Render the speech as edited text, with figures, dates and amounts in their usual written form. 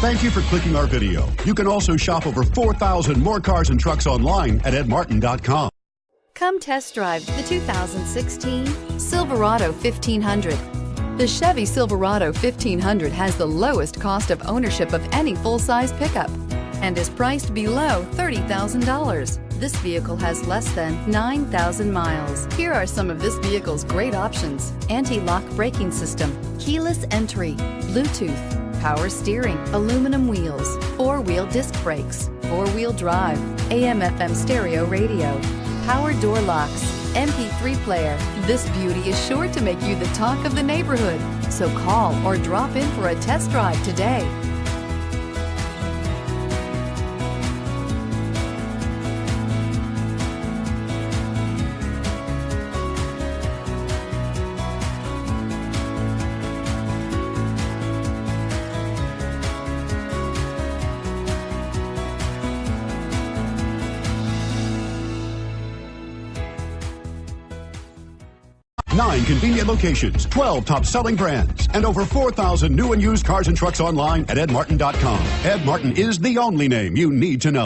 Thank you for clicking our video. You can also shop over 4,000 more cars and trucks online at edmartin.com. Come test drive the 2016 Silverado 1500. The Chevy Silverado 1500 has the lowest cost of ownership of any full-size pickup and is priced below $30,000. This vehicle has less than 9,000 miles. Here are some of this vehicle's great options: anti-lock braking system, keyless entry, Bluetooth, power steering, aluminum wheels, four-wheel disc brakes, four-wheel drive, AM/FM stereo radio, power door locks, MP3 player. This beauty is sure to make you the talk of the neighborhood. So call or drop in for a test drive today. Nine convenient locations, 12 top-selling brands, and over 4,000 new and used cars and trucks online at edmartin.com. Ed Martin is the only name you need to know.